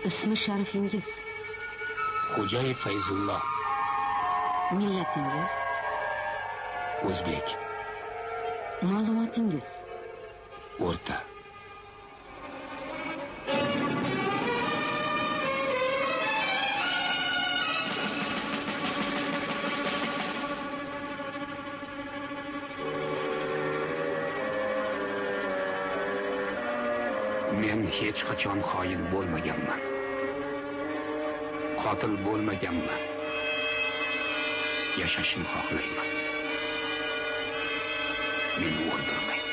Ismi sharifingiz? Xo'jayev Fayzullo. Millatingiz? O'zbek. Ma'lumotingiz? O'rta. Men hech qachon xoin bo'lmaganman. Qotil bo'lmaganman. Yashashni xohlayman. Meni o'ldirmang.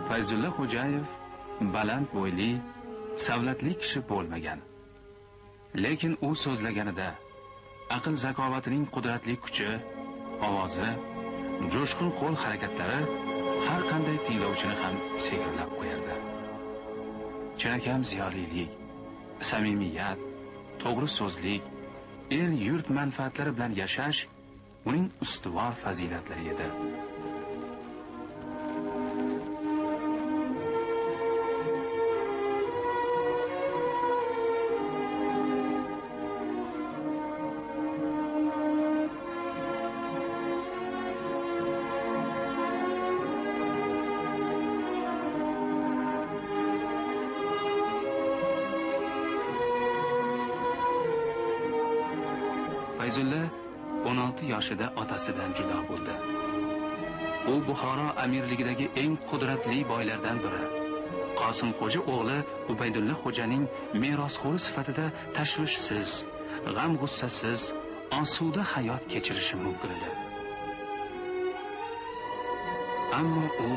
Fayzulla Xo'jayev baland bo'yli, savlatli kishi bo'lmagan. Lekin u so'zlaganida aql zakovatining qudratli kuchi, ovozi, jo'shqin qo'l harakatlari har qanday tinglovchini ham sehrlab qo'yardi. Chinakam ziyolilik, samimiyat, to'g'ri so'zlik, el yurt manfaatlari bilan yashash uning ustuvor fazilatlari edi. Fayzulla 16 yoshida otasidan judo bo'ldi. U Buxoro amirligidagi eng qudratli boylardan biri. Qosimxo'ja o'g'li Ubaydulla xo'janing merosxo'ri sifatida tashvishsiz, g'am-g'ussasiz, osuda hayot kechirishi mumkin edi. Ammo u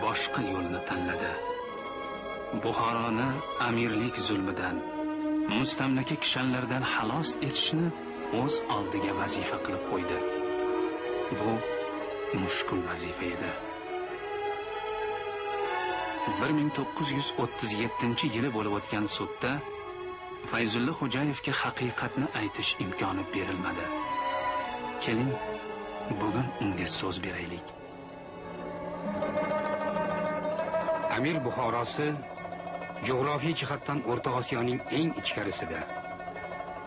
boshqa yo'lni tanladi. Buxoroni amirlik zulmidan, mustamlaka kishanlaridan xalos etishni o'z oldiga vazifa qilib qo'ydi. Bu mushkul vazifa edi. 1937-yili bo'lib o'tgan sudda Fayzulla Xo'jayevga haqiqatni aytish imkoni berilmadi. Keling, bugun unga so'z beraylik. Amir Buxorosi jo'g'rofiy jihatdan O'rta Osiyoning eng ichkarisida,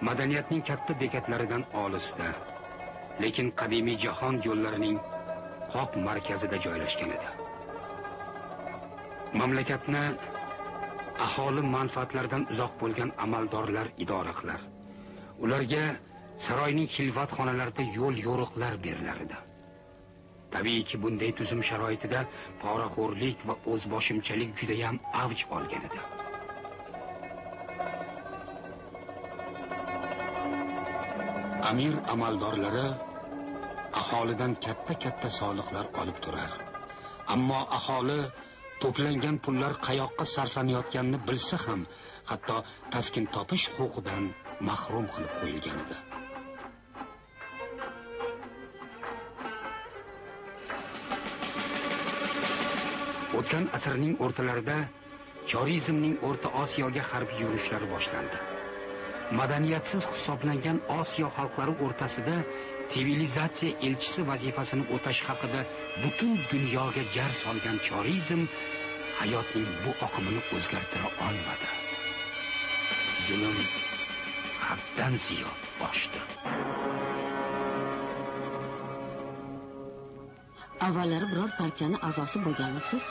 madaniyatning katta bekatlaridan olisda, lekin qadimiy jahon yo'llarining qoq markazida joylashgan edi. Mamlakatni aholi manfaatlaridan uzoq bo'lgan amaldorlar idora qilar. Ularga saroyning xilvat xonalarida yo'l yo'riqlar berilar edi. Tabiiyki, bunday tuzum sharoitida poraxo'rlik va o'zboshimchalik juda ham avj olgan edi. Amir amaldorlari aholidan katta soliqlar olib turar. Ammo aholi to'plangan pullar qayoqqa sarflanayotganini bilsa ham, hatto taskin topish huquqidan mahrum qilib qo'yilgan edi. O'tgan asrning o'rtalarida chorizmning O'rta Osiyoga harbiy yurishlari boshlandi. Madaniyatsiz hisoblangan Osiyo xalqlari o'rtasida sivilizatsiya elchisi vazifasini o'tash haqida butun dunyoga jar solgan chorizm hayotning bu oqimini o'zgartira olmadi. Zulm haddan ziyod oshdi. Avvallari biror partiyani a'zosi bo'lganmisiz?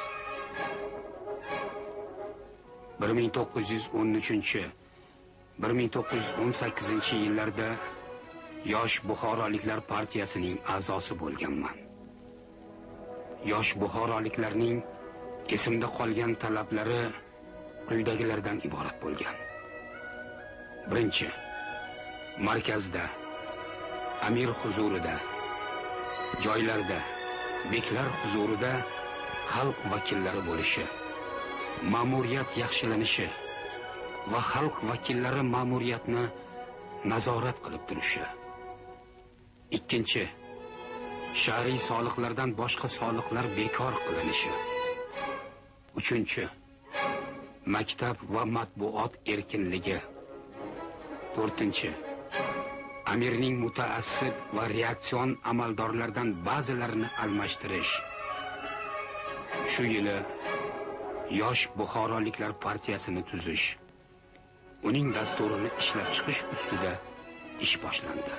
1918-1918 Yosh Buxoroliklar partiyasining a'zosi bo'lganman. Yosh Buxoroliklarning esimda qolgan talablari quyidagilardan iborat bo'lgan. Birinchi, markazda, amir huzurida, joylarda, beklar huzurida xalq vakillari bo'lishi, ma'muriyat yaxshilanishi va xalq vakillari ma'muriyatni nazorat qilib turishi. Ikkinchi, shariy soliqlardan boshqa soliqlar bekor qilinishi. Uchinchi, maktab va matbuot erkinligi. 4. Amirning mutaassib va reaksion amaldorlardan ba'zilarini almashtirish. Shu yili Yosh Buxoroliklar partiyasini tuzish. Uning dasturini ishlab chiqish ustida ish boshlandi.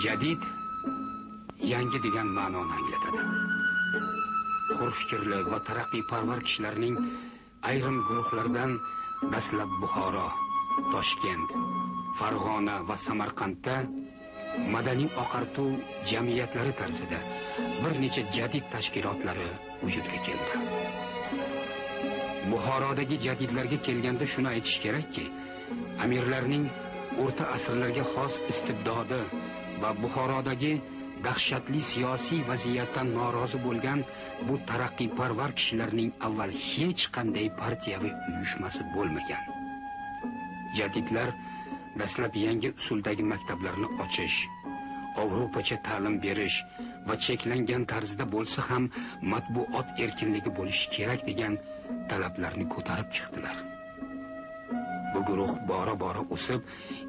Jadid yangi degan ma'noni anglatadi. Hurfikrli va taraqqiyparvar kishilarning ayrim guruhlaridan dastlab Buxoro, Toshkent, Farg'ona va Samarqandda madaniy oqartuv jamiyatlari tarzida bir necha jadid tashkilotlari vujudga keldi. Buxorodagi jadidlarga kelganda shuni aytish kerakki, amirlarning o'rta asrlarga xos istibdodi va Buxorodagi dahshatli siyosiy vaziyatdan norozi bo'lgan bu taraqqiyparvar kishilarning avval hech qanday partiyaviy uyushmasi bo'lmagan. Jadidlar dastlab yangi usuldagi maktablarni ochish, Avropacha ta'lim berish va cheklangan tarzda bo'lsa ham matbuot erkinligi bo'lishi kerak degan talablarni ko'tarib chiqdilar. Bu guruh bora-bora o'sib,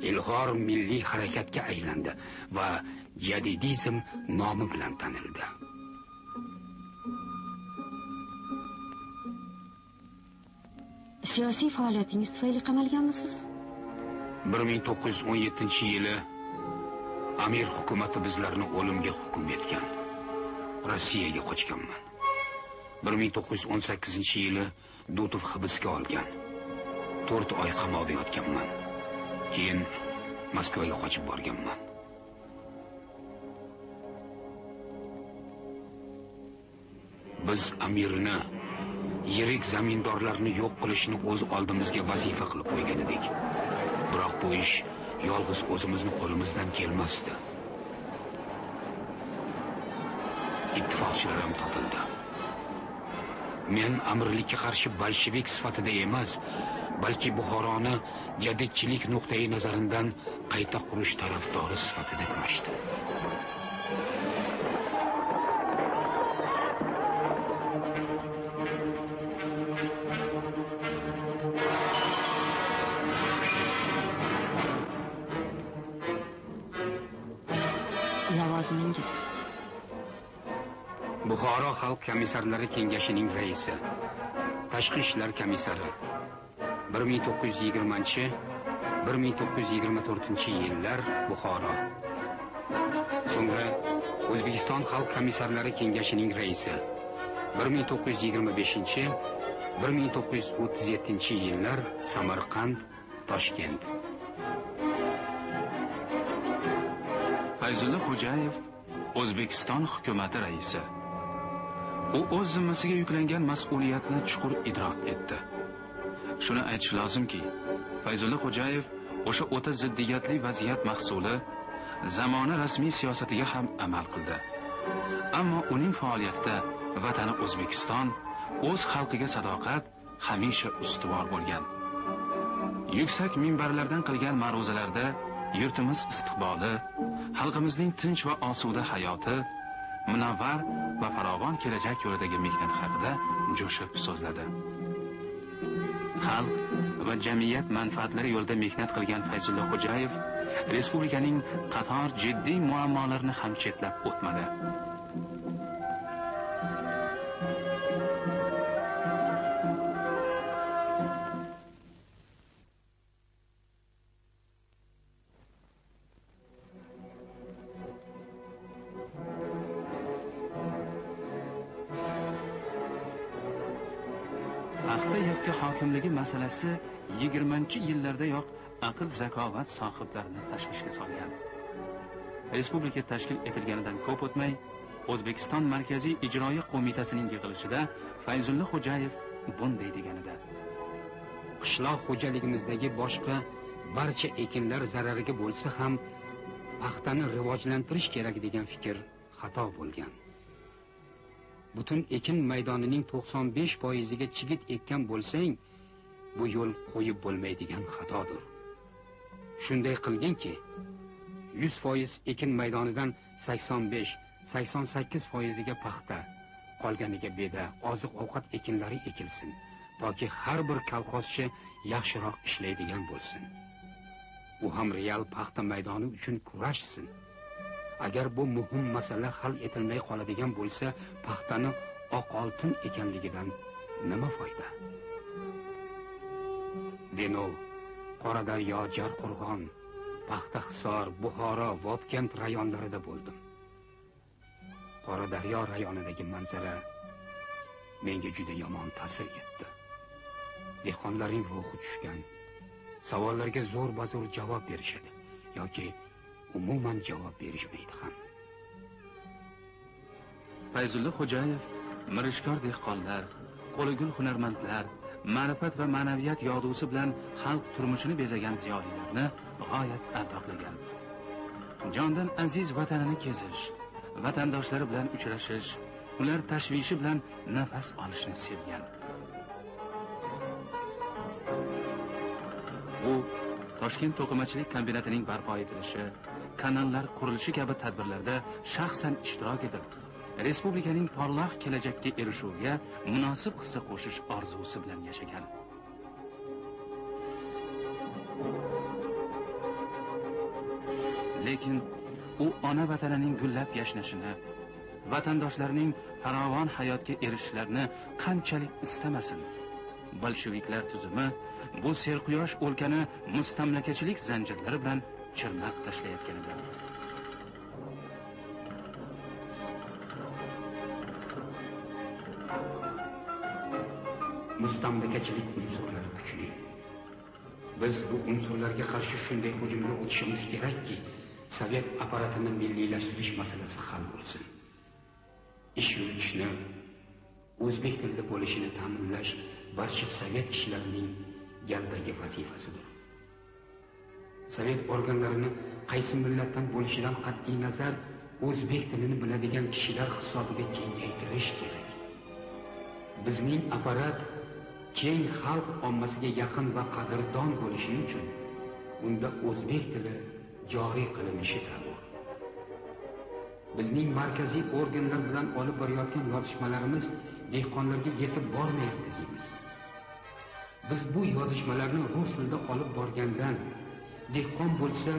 ilg'or milliy harakatga aylandi va jadidizm nomi bilan tanildi. Siyosiy faoliyatingiz tufayli qamalganmisiz? 1917-yili Amir hukumati bizlarni o'limga hukm etgan. Rossiyaga qochganman. 1918-yili Dutov hibsga olgan. 4 oy qamoqda yotganman. Keyin Moskvaga qochib borganman. Biz amirni, yirik zamindorlarni yo'q qilishni o'z oldimizga vazifa qilib qo'ygan edik. Biroq bu ish yolg'iz o'zimizni qo'limizdan kelmasdi. Ittifoqchilar ham topildi. Men amirlikka qarshi bolshevik sifatida emas, balki Buxoroni jadidchilik nuqtai nazaridan qayta qurish tarafdori sifatida kurashdim. Lavozimingiz? Buxoro xalq komissarlari kengashining raisi, tashqi ishlar komissari. 1920-1924-yillar Buxoro. So'ngra O'zbekiston xalq komissarlari kengashining raisi. 1925-1937-yillar Samarqand, Toshkent. Fayzulla Xo'jayev O'zbekiston hukumati raisi. U o'z zimmasiga yuklangan mas'uliyatni chuqur idrok etdi. Shuni aytish lozimki, Fayzulla Xo'jayev o'sha o'ta ziddiyatli vaziyat mahsuli zamona rasmiy siyosatiga ham amal qildi. Ammo uning faoliyatida vatani O'zbekiston, o'z xalqiga sadoqat hamisha ustuvor bo'lgan. Yuksak minbarlardan qilgan ma'ruzalarda yurtimiz istiqboli, xalqimizning tinch va osuda hayoti, munavvar va farovon kelajak yo'lidagi mehnat haqida jo'shib so'zladi. Xalq va jamiyat manfaatlari yo'lida mehnat qilgan Fayzulla Xo'jayev respublikaning qator jiddiy muammolarini ham chetlab o'tmadi. Paxta yakka hokimligi masalasi 20-yillardayoq aql zakovat sohiblarini tashvishga solgan. Respublika tashkil etilganidan ko'p o'tmay, O'zbekiston Markaziy ijroiya qo'mitasining yig'ilishida Fayzulla Xo'jayev bunday deganida: qishloq xo'jaligimizdagi boshqa barcha ekinlar zarariga bo'lsa ham paxtani rivojlantirish kerak degan fikr xato bo'lgan. Butun ekin maydonining 95%ga chigit ekkan bo'lsang, bu yo'l qo'yib bo'lmaydigan xatodir. Shunday qilginki, 100% ekin maydonidan 85-88%ga paxta, qolganiga beda, oziq-ovqat ekinlari ekilsin, toki har bir kolxozchi yaxshiroq ishlaydigan bo'lsin. U ham real paxta maydoni uchun kurashsin. Agar bu muhim masala hal etilmay qoladigan bo'lsa, paxtani oq oltin ekanligidan nima foyda? Denov, Qoradaryo, Jarqo'rg'on, Paxtahisor, Buxoro, Vobkent rayonlarida bo'ldim. Qoradaryo rayonidagi manzara menga juda yomon ta'sir etdi. Dehqonlarning ruhi tushgan, savollarga zo'r-bazo'r javob berishadi yoki umuman javob berishmaydi ham. Fayzulla Xo'jayev mirishkor dehqonlar, qo'ligul hunarmandlar, ma'rifat va ma'naviyat yog'dusi bilan xalq turmushini bezagan ziyolilarni g'oyat ardoqlagan. Jondan aziz vatanini kezish, vatandoshlari bilan uchrashish, ular tashvishi bilan nafas olishni sevgan. U Toshkent to'qimachilik kombinatining barpo etilishi, kanallar qurilishi kabi tadbirlarda shaxsan ishtirok etib, respublikaning porloq kelajakka erishuviga munosib hissa qo'shish orzusi bilan yashagan. Lekin u ona vatanining gullab yashnashini, vatandoshlarining farovon hayotga erishishlarini qanchalik istamasin, bolsheviklar tuzumi bu serquyosh o'lkani mustamlakachilik zanjirlari bilan chirmab tashlayotganida. Mustamlakachilik unsurlari kuchli. Biz bu unsurlarga qarshi shunday hujumga o'tishimiz kerakki, Sovet apparatini milliylashtirish masalasi hal bo'lsin. Ish yuritishni, o'zbek tilida bo'lishini ta'minlash barcha sovet kishilarining galdagi vazifasidir. Sovet organlarini qaysi millatdan bo'lishidan qat'iy nazar o'zbek tilini biladigan kishilar hisobiga kengaytirish kerak. Bizning apparat keng xalq ommasiga yaqin va qadrdon bo'lishi uchun unda o'zbek tili joriy qilinishi zarur. Bizning markaziy organlar bilan olib borayotgan yozishmalarimiz dehqonlarga yetib bormayapti deymiz. Biz bu yozishmalarni rus tilida olib borgandan, dehqon bo'lsa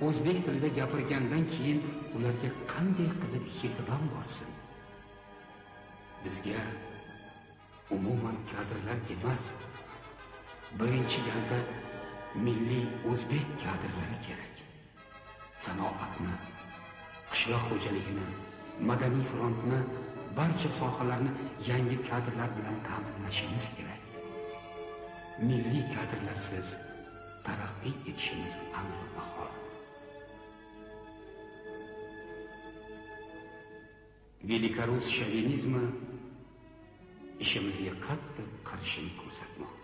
o'zbek tilida gapirgandan keyin ularga qanday qilib yetib borsin? Bizga umuman kadrlar emas, birinchi galda milliy o'zbek kadrlari kerak. Sanoatni, qishloq xo'jaligini, madaniy frontni, barcha sohalarni yangi kadrlar bilan ta'minlashimiz kerak. Milliy kadrlarsiz taraqqiy etishimiz amr mahol. Velikorus shovinizmi ishimizga qattiq qarshilik ko'rsatmoqda.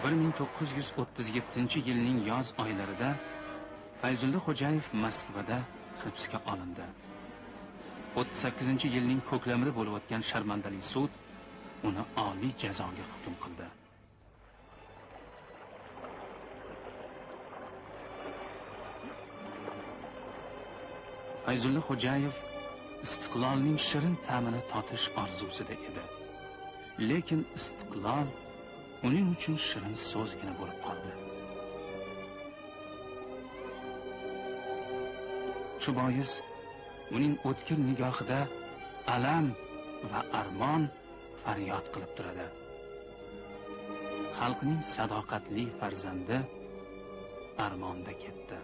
Bir 1937 yilning yoz oylarida Fayzulla Xo'jayev Moskvada hibsga olindi. 38-yilning ko'klamida bo'lib o'tgan sharmandali sud uni oliy jazoga hukm qildi. Fayzulla Xo'jayev istiqlolning shirin ta'mini totish orzusida edi. Lekin istiqlol uning uchun shirin so'zgina bo'lib qoldi. Shu bois uning o'tkir nigohida alam va armon faryod qilib turadi. Xalqning sadoqatli farzandi armonda ketdi.